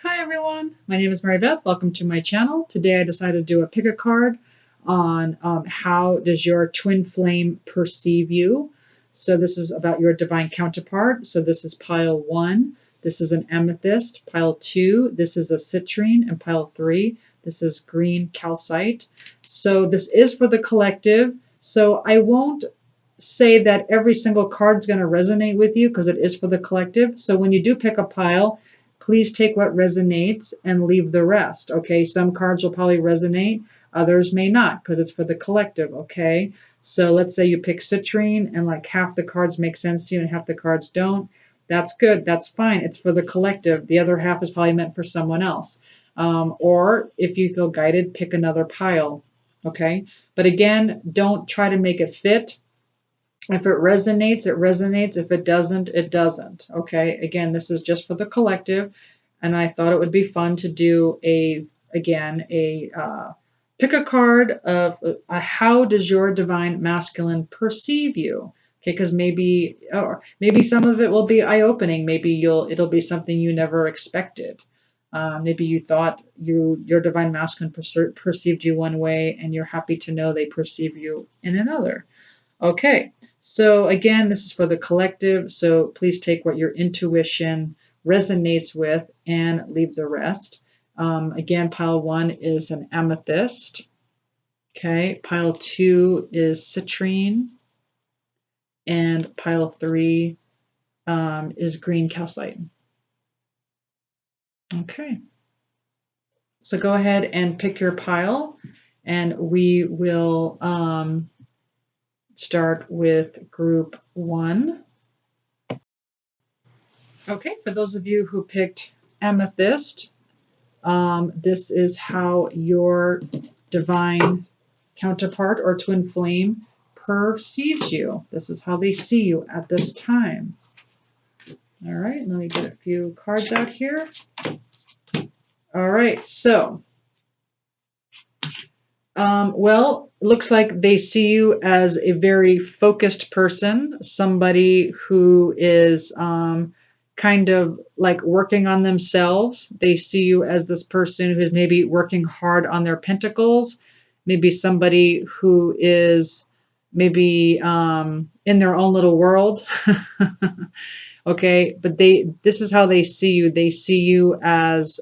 Hi everyone, my name is Mary Beth. Welcome to my channel. Today I decided to do a pick a card on how does your twin flame perceive you. So this is about your divine counterpart. So this is pile 1. This is an amethyst. Pile 2. This is a citrine. And pile 3. This is green calcite. So this is for the collective. So I won't say that every single card is going to resonate with you because it is for the collective. So when you do pick a pile, please take what resonates and leave the rest. Okay, some cards will probably resonate, others may not because it's for the collective. Okay, so let's say you pick citrine and like half the cards make sense to you and half the cards don't. That's good, that's fine. It's for the collective. The other half is probably meant for someone else. Or if you feel guided, pick another pile. Okay, but again, don't try to make it fit. If it resonates, it resonates. If it doesn't, it doesn't. Okay. Again, this is just for the collective, and I thought it would be fun to do a pick a card of how does your divine masculine perceive you. Okay, because maybe some of it will be eye opening. Maybe it'll be something you never expected. Maybe you thought your divine masculine perceived you one way, and you're happy to know they perceive you in another. Okay, so again, this is for the collective, so please take what your intuition resonates with and leave the rest. Again, pile 1 is an amethyst. Okay, pile 2 is citrine, and pile 3 is green calcite. Okay, so go ahead and pick your pile, and we will start with group 1. Okay, for those of you who picked Amethyst, this is how your divine counterpart or twin flame perceives you. This is how they see you at this time. All right, let me get a few cards out here. All right, so, well, it looks like they see you as a very focused person, somebody who is kind of like working on themselves. They see you as this person who's maybe working hard on their pentacles, maybe somebody who is maybe in their own little world. Okay, but this is how they see you. They see you as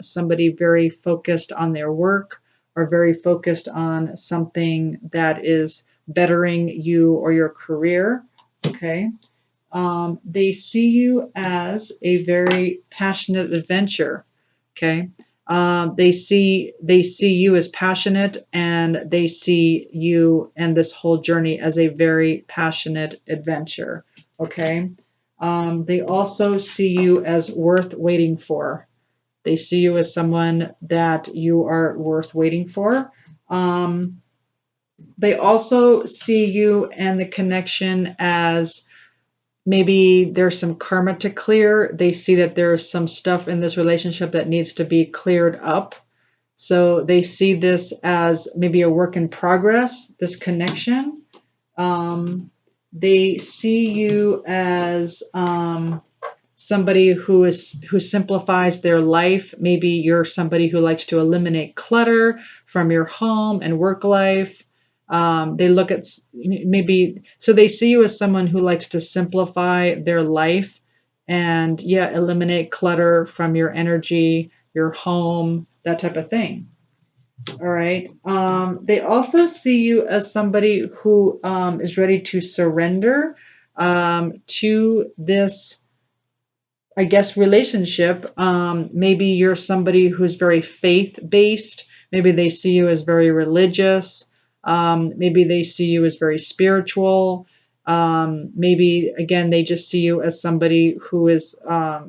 somebody very focused on their work or very focused on something that is bettering you or your career. Okay. They see you as a very passionate adventure. Okay. They see you as passionate, and they see you and this whole journey as a very passionate adventure. Okay. They also see you as worth waiting for. They see you as someone that you are worth waiting for. They also see you and the connection as maybe there's some karma to clear. They see that there's some stuff in this relationship that needs to be cleared up. So they see this as maybe a work in progress, this connection. They see you as somebody who simplifies their life. Maybe you're somebody who likes to eliminate clutter from your home and work life. They look at maybe, so they see you as someone who likes to simplify their life and eliminate clutter from your energy, your home, that type of thing. All right. They also see you as somebody who is ready to surrender to this, I guess, relationship. Maybe you're somebody who's very faith-based. Maybe they see you as very religious. Maybe they see you as very spiritual. Maybe, again, they just see you as somebody who is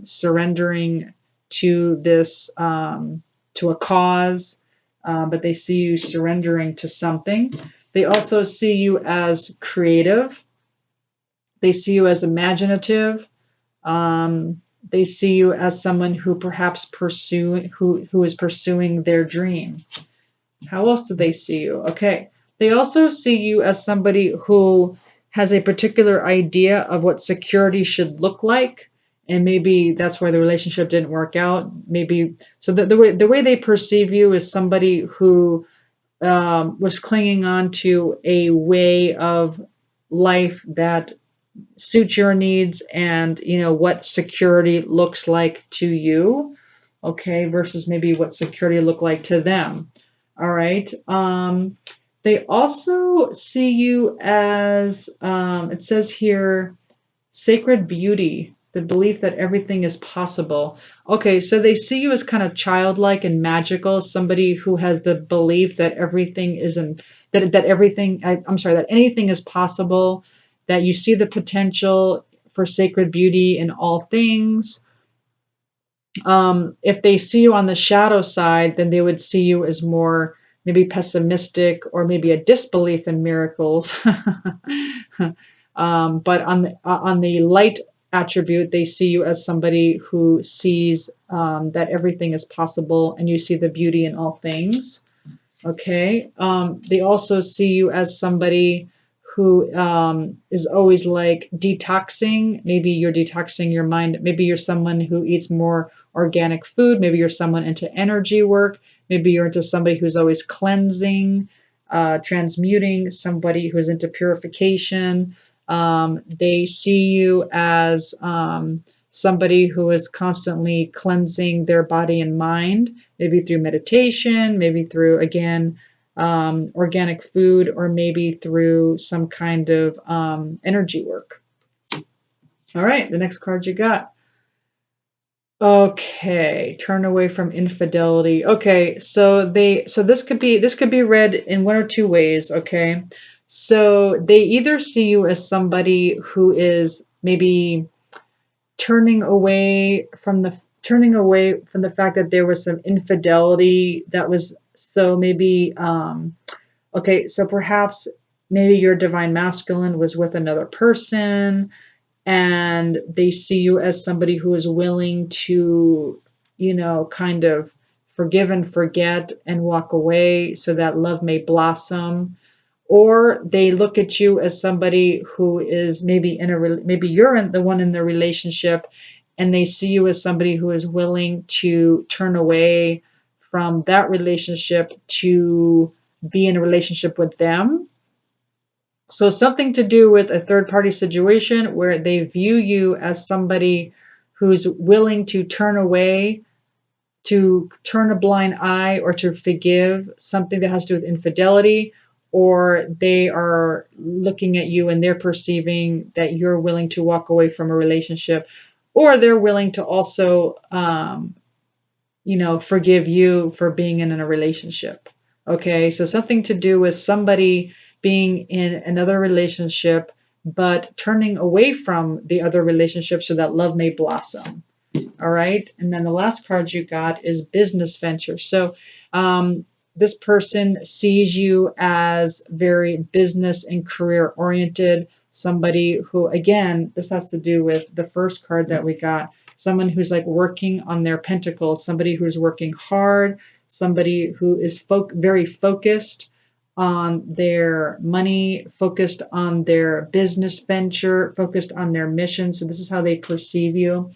surrendering to this, to a cause, but they see you surrendering to something. They also see you as creative. They see you as imaginative. They see you as someone who perhaps who is pursuing their dream. How else do they see you? Okay. They also see you as somebody who has a particular idea of what security should look like, and maybe that's why the relationship didn't work out. Maybe so the way they perceive you is somebody who was clinging on to a way of life that suits your needs and what security looks like to you, okay, versus maybe what security look like to them. All right. They also see you as it says here, sacred beauty, the belief that everything is possible. Okay, so they see you as kind of childlike and magical, somebody who has the belief that everything isn't that everything I'm sorry, that anything is possible, that you see the potential for sacred beauty in all things. If they see you on the shadow side, then they would see you as more maybe pessimistic or maybe a disbelief in miracles. But on the light attribute, they see you as somebody who sees that everything is possible and you see the beauty in all things. Okay. They also see you as somebody who is always like detoxing. Maybe you're detoxing your mind. Maybe you're someone who eats more organic food. Maybe you're someone into energy work. Maybe you're into somebody who's always cleansing, transmuting, somebody who's into purification. They see you as somebody who is constantly cleansing their body and mind, maybe through meditation, maybe through, again, organic food, or maybe through some kind of energy work. All right, the next card you got. Okay, turn away from infidelity. Okay, so this could be read in one or two ways, okay? So they either see you as somebody who is maybe turning away from the fact that there was some infidelity that was, so maybe okay, so perhaps maybe your divine masculine was with another person and they see you as somebody who is willing to, kind of forgive and forget and walk away so that love may blossom. Or they look at you as somebody who is maybe maybe you're the one in the relationship, and they see you as somebody who is willing to turn away from that relationship to be in a relationship with them. So something to do with a third party situation where they view you as somebody who's willing to turn away, to turn a blind eye, or to forgive something that has to do with infidelity, or they are looking at you and they're perceiving that you're willing to walk away from a relationship, or they're willing to also, forgive you for being in a relationship. Okay, so something to do with somebody being in another relationship, but turning away from the other relationship so that love may blossom. All right. And then the last card you got is business venture. So this person sees you as very business and career oriented, somebody who, again, this has to do with the first card that we got, someone who's like working on their pentacles, somebody who's working hard, somebody who is very focused on their money, focused on their business venture, focused on their mission. So this is how they perceive you.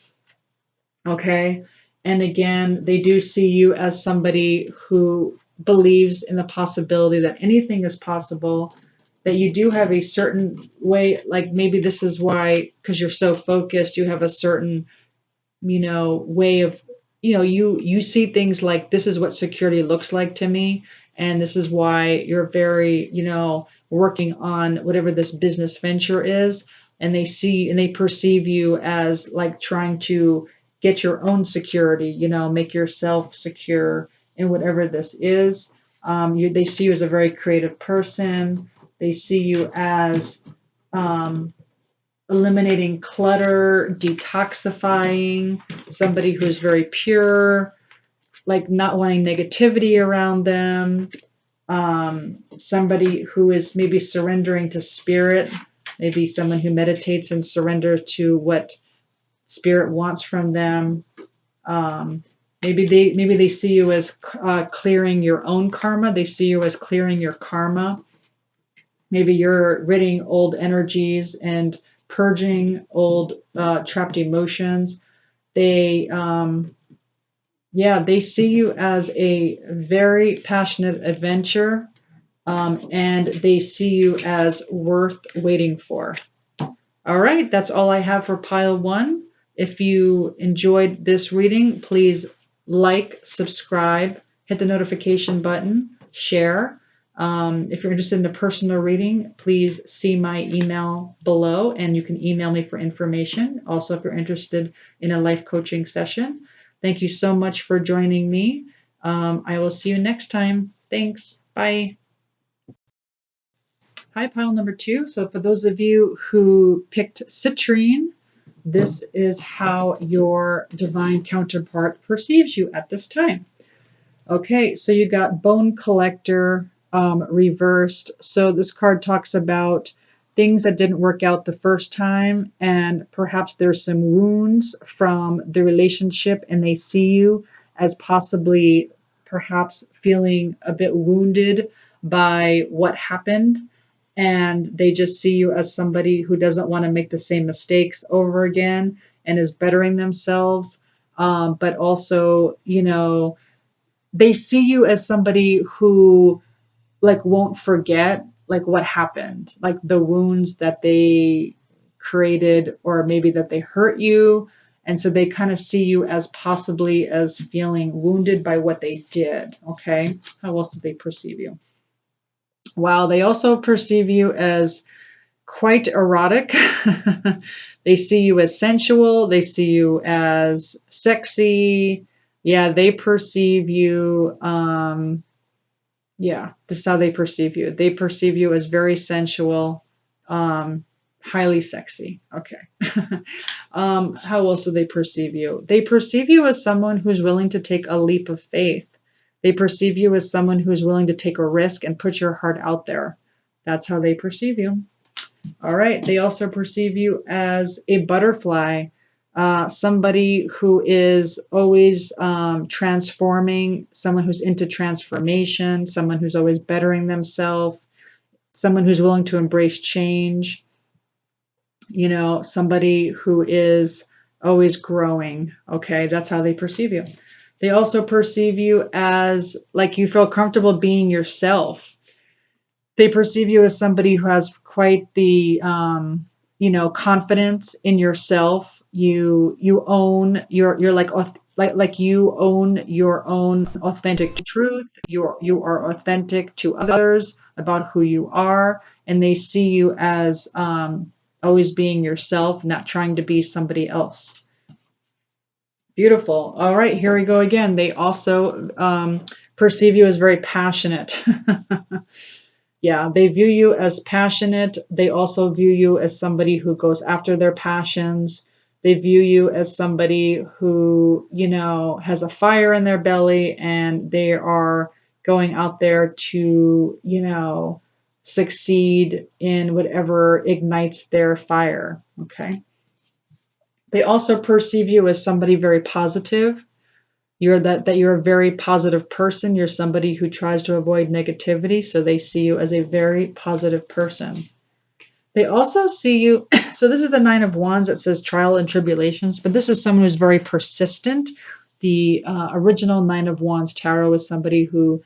Okay. And again, they do see you as somebody who believes in the possibility that anything is possible, that you do have a certain way, like maybe this is why, because you're so focused, you have a certain, way of, you see things like, this is what security looks like to me. And this is why you're very, working on whatever this business venture is. And they perceive you as like trying to get your own security, make yourself secure in whatever this is. They see you as a very creative person. They see you as eliminating clutter, detoxifying, somebody who's very pure, like not wanting negativity around them, somebody who is maybe surrendering to spirit, maybe someone who meditates and surrenders to what spirit wants from them. Maybe they see you as clearing your own karma. They see you as clearing your karma. Maybe you're ridding old energies and purging old trapped emotions. They, yeah, they see you as a very passionate adventure, and they see you as worth waiting for. All right, that's all I have for pile one. If you enjoyed this reading, please like, subscribe, hit the notification button, share. If you're interested in a personal reading, please see my email below and you can email me for information. Also, if you're interested in a life coaching session, thank you so much for joining me. I will see you next time. Thanks. Bye. Hi, pile number two. So, for those of you who picked Citrine, this is how your divine counterpart perceives you at this time. Okay, so you got Bone Collector reversed. So this card talks about things that didn't work out the first time, and perhaps there's some wounds from the relationship, and they see you as possibly perhaps feeling a bit wounded by what happened, and they just see you as somebody who doesn't want to make the same mistakes over again and is bettering themselves. But also, they see you as somebody who like won't forget like what happened, like the wounds that they created or maybe that they hurt you. And so they kind of see you as possibly as feeling wounded by what they did. Okay. How else do they perceive you? Wow. They also perceive you as quite erotic. They see you as sensual. They see you as sexy. Yeah, they perceive you. Yeah, this is how they perceive you. They perceive you as very sensual, highly sexy. Okay. How else do they perceive you? They perceive you as someone who's willing to take a leap of faith. They perceive you as someone who's willing to take a risk and put your heart out there. That's how they perceive you. All right. They also perceive you as a butterfly, somebody who is always transforming, someone who's into transformation, someone who's always bettering themselves, someone who's willing to embrace change, somebody who is always growing. Okay. That's how they perceive you. They also perceive you as like you feel comfortable being yourself. They perceive you as somebody who has quite the confidence in yourself. You own you're like you own your own authentic truth. You are authentic to others about who you are, and they see you as always being yourself, not trying to be somebody else. Beautiful. All right, here we go again. They also perceive you as very passionate. Yeah, they view you as passionate. They also view you as somebody who goes after their passions. They view you as somebody who, has a fire in their belly and they are going out there to, succeed in whatever ignites their fire. Okay. They also perceive you as somebody very positive. You're a very positive person. You're somebody who tries to avoid negativity, so they see you as a very positive person. They also see you, so this is the Nine of Wands that says trial and tribulations, but this is someone who's very persistent. The original Nine of Wands tarot is somebody who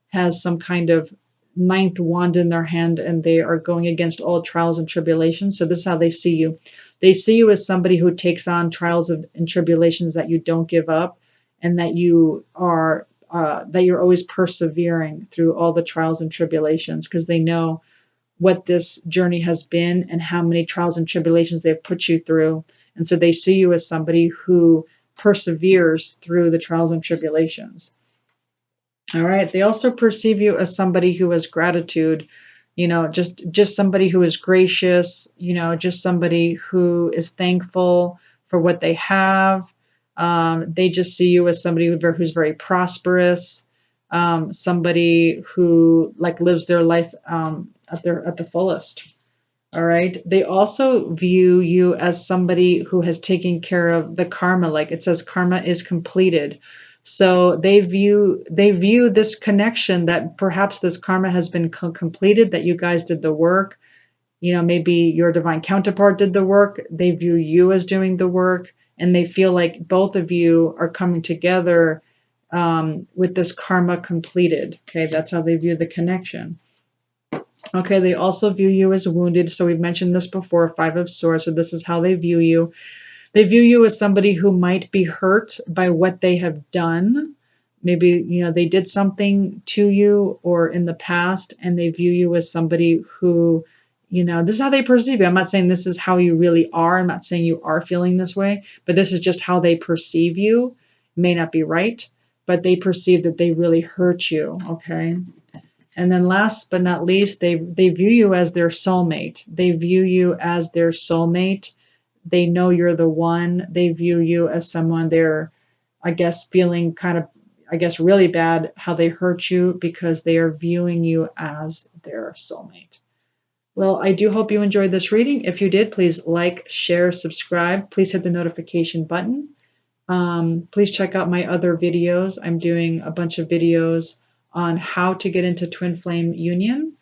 has some kind of ninth wand in their hand and they are going against all trials and tribulations. So this is how they see you. They see you as somebody who takes on trials and tribulations, that you don't give up, and that you're always persevering through all the trials and tribulations, because they know what this journey has been and how many trials and tribulations they've put you through. And so they see you as somebody who perseveres through the trials and tribulations. All right. They also perceive you as somebody who has gratitude, just somebody who is gracious, just somebody who is thankful for what they have. They just see you as somebody who's very prosperous, somebody who like lives their life at the fullest. All right. They also view you as somebody who has taken care of the karma. Like it says, karma is completed. So they view this connection, that perhaps this karma has been completed, that you guys did the work. Maybe your divine counterpart did the work. They view you as doing the work, and they feel like both of you are coming together with this karma completed. Okay, that's how they view the connection. Okay, they also view you as wounded. So we've mentioned this before, Five of Swords. So this is how they view you. They view you as somebody who might be hurt by what they have done. Maybe, they did something to you or in the past, and they view you as somebody who, this is how they perceive you. I'm not saying this is how you really are. I'm not saying you are feeling this way, but this is just how they perceive you. It may not be right, but they perceive that they really hurt you. Okay. And then last but not least, they view you as their soulmate. They view you as their soulmate. They know you're the one. They view you as someone they're, I guess, feeling kind of, really bad how they hurt you because they are viewing you as their soulmate. Well, I do hope you enjoyed this reading. If you did, please like, share, subscribe. Please hit the notification button. Please check out my other videos. I'm doing a bunch of videos on how to get into twin flame union.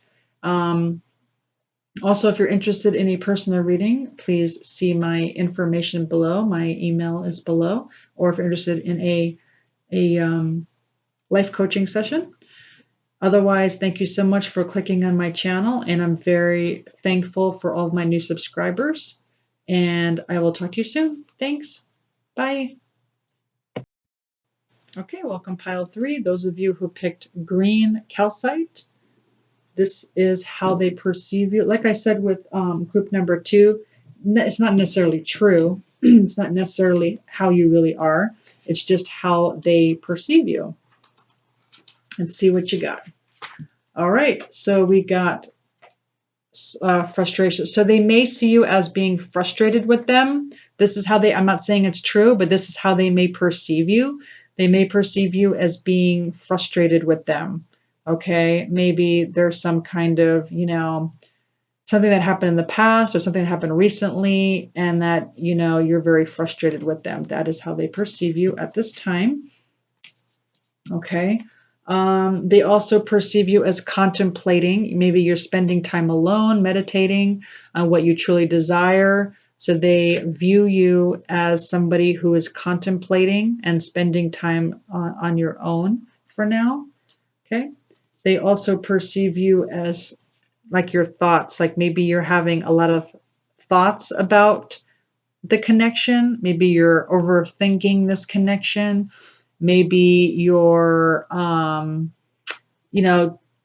Also, if you're interested in a personal reading, please see my information below. My email is below. Or if you're interested in a life coaching session. Otherwise, thank you so much for clicking on my channel, and I'm very thankful for all of my new subscribers. And I will talk to you soon. Thanks. Bye. Okay, welcome pile 3. Those of you who picked green calcite, this is how they perceive you. Like I said with group number 2, it's not necessarily true. It's not necessarily how you really are. It's just how they perceive you. Let's see what you got. All right, so we got frustration. So they may see you as being frustrated with them. This is how they, I'm not saying it's true, but this is how they may perceive you. They may perceive you as being frustrated with them. Okay, maybe there's some kind of, something that happened in the past or something that happened recently, and that, you're very frustrated with them. That is how they perceive you at this time. Okay. They also perceive you as contemplating. Maybe you're spending time alone, meditating on what you truly desire. So they view you as somebody who is contemplating and spending time on your own for now. Okay. They also perceive you as like your thoughts, like maybe you're having a lot of thoughts about the connection. Maybe you're overthinking this connection. Maybe you're,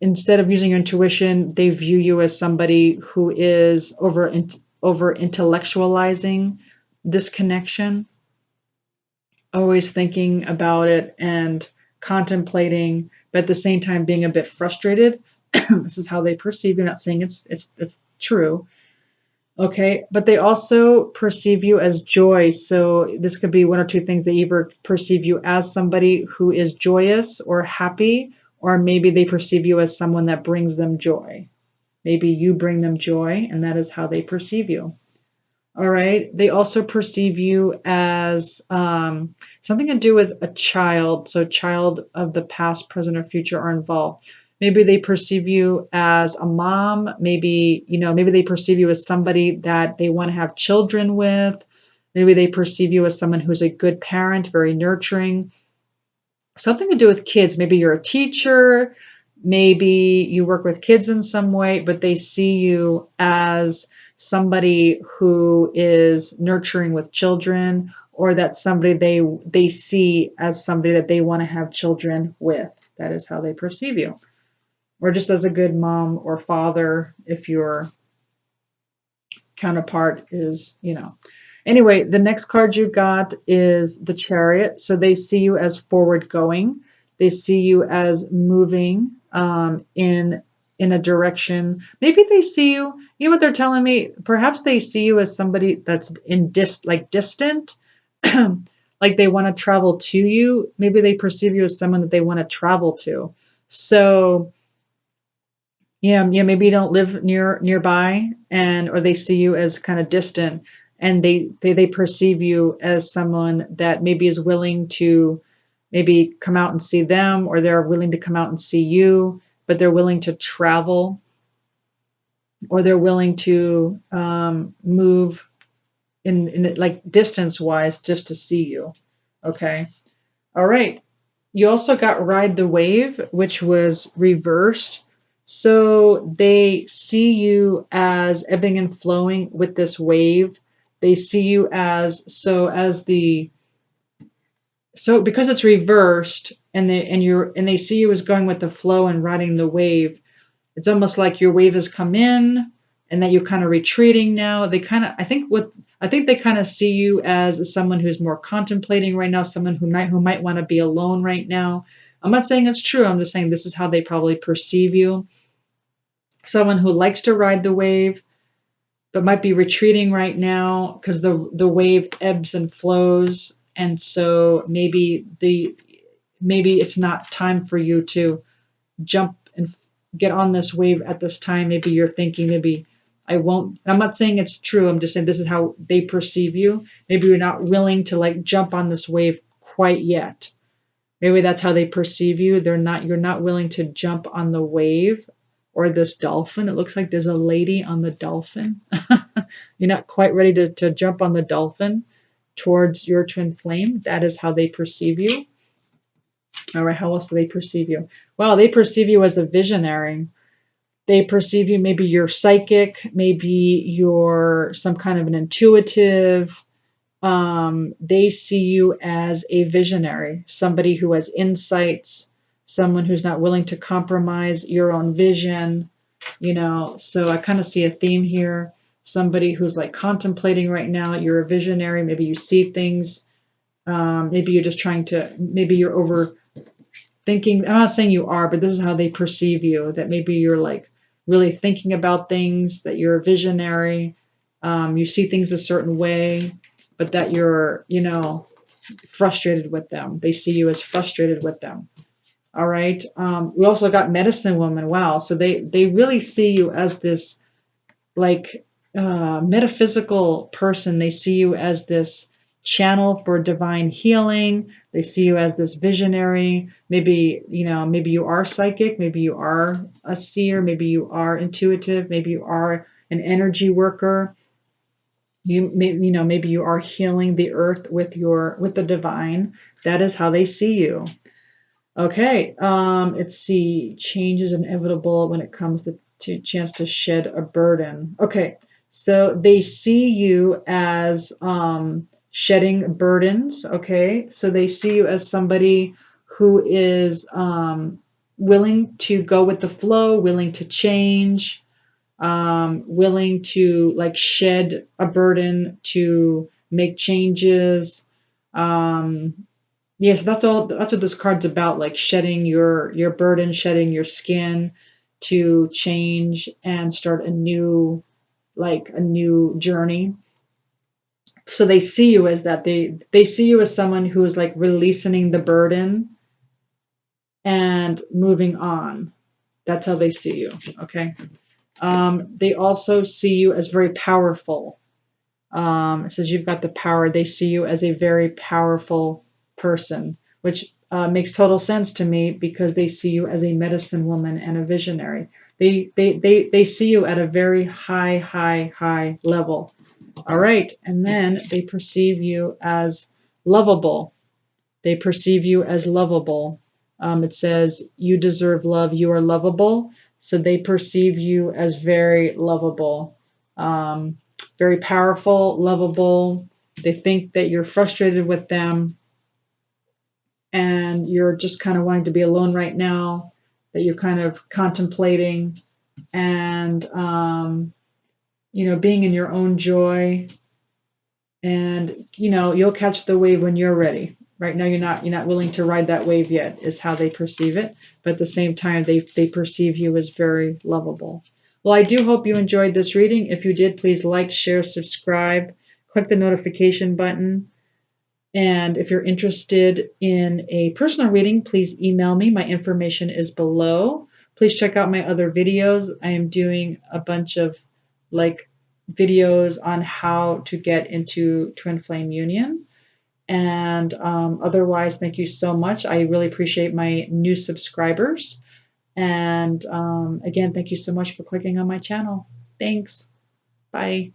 instead of using your intuition, they view you as somebody who is over intellectualizing this connection, always thinking about it and contemplating, but at the same time being a bit frustrated. This is how they perceive you. Not saying it's true. Okay, but they also perceive you as joy. So this could be one or two things. They either perceive you as somebody who is joyous or happy, or maybe they perceive you as someone that brings them joy. Maybe you bring them joy, and that is how they perceive you. All right. They also perceive you as something to do with a child. So child of the past, present, or future are involved. Maybe they perceive you as a mom. Maybe, maybe they perceive you as somebody that they want to have children with. Maybe they perceive you as someone who's a good parent, very nurturing. Something to do with kids. Maybe you're a teacher. Maybe you work with kids in some way, but they see you as somebody who is nurturing with children, or that's somebody they see as somebody that they want to have children with. That is how they perceive you. Or just as a good mom or father if your counterpart is, Anyway, the next card you got is the Chariot. So they see you as forward going. They see you as moving in a direction. Maybe they see you, what they're telling me? Perhaps they see you as somebody that's distant, like they want to travel to you. Maybe they perceive you as someone that they want to travel to. So yeah, maybe you don't live nearby, or they see you as kind of distant, and they perceive you as someone that maybe is willing to maybe come out and see them, or they're willing to come out and see you, but they're willing to travel, or they're willing to move in like distance wise just to see you. Okay. All right. You also got ride the wave, which was reversed. So they see you as ebbing and flowing with this wave. They see you as so because it's reversed and they see you as going with the flow and riding the wave. It's almost like your wave has come in and that you're kind of retreating now. They kind of I think they kind of see you as someone who's more contemplating right now, someone who might want to be alone right now. I'm not saying it's true. I'm just saying this is how they probably perceive you. Someone who likes to ride the wave but might be retreating right now because the wave ebbs and flows, and so maybe it's not time for you to jump and get on this wave at this time. Maybe you're thinking, maybe I won't. I'm not saying it's true. I'm just saying this is how they perceive you. Maybe you're not willing to like jump on this wave quite yet. Maybe that's how they perceive you. You're not willing to jump on the wave or this dolphin. It looks like there's a lady on the dolphin. You're not quite ready to jump on the dolphin towards your twin flame. That is how they perceive you. All right, how else do they perceive you? Well, they perceive you as a visionary. They perceive you, maybe you're psychic, maybe you're some kind of an intuitive. They see you as a visionary, somebody who has insights, someone who's not willing to compromise your own vision, So I kind of see a theme here. Somebody who's like contemplating right now. You're a visionary. Maybe you see things. Maybe you're just maybe you're overthinking. I'm not saying you are, but this is how they perceive you, that maybe you're like really thinking about things, that you're a visionary. You see things a certain way, but that you're, frustrated with them. They see you as frustrated with them. All right. We also got medicine woman. Wow. So they really see you as this like metaphysical person. They see you as this channel for divine healing. They see you as this visionary. Maybe, maybe you are psychic. Maybe you are a seer. Maybe you are intuitive. Maybe you are an energy worker. Maybe you are healing the earth with the divine. That is how they see you. Okay, let's see. Change is inevitable when it comes to chance to shed a burden. Okay, so they see you as shedding burdens. Okay, so they see you as somebody who is willing to go with the flow, willing to change, willing to like shed a burden, to make changes. Yes, that's what this card's about, like shedding your burden, shedding your skin to change and start a new journey. So they see you as that. They see you as someone who is like releasing the burden and moving on. That's how they see you. Okay. They also see you as very powerful. It says you've got the power. They see you as a very powerful person, which makes total sense to me because they see you as a medicine woman and a visionary. They see you at a very high level. All right. And then they perceive you as lovable. They perceive you as lovable. It says you deserve love. You are lovable. So they perceive you as very lovable. Very powerful, lovable. They think that you're frustrated with them and you're just kind of wanting to be alone right now, that you're kind of contemplating and, being in your own joy. And, you'll catch the wave when you're ready. Right now, you're not willing to ride that wave yet, is how they perceive it. But at the same time, they perceive you as very lovable. Well, I do hope you enjoyed this reading. If you did, please like, share, subscribe, click the notification button. And if you're interested in a personal reading, please email me. My information is below. Please check out my other videos. I am doing a bunch of like videos on how to get into twin flame union. And otherwise, thank you so much. I really appreciate my new subscribers. And again, thank you so much for clicking on my channel. Thanks. Bye.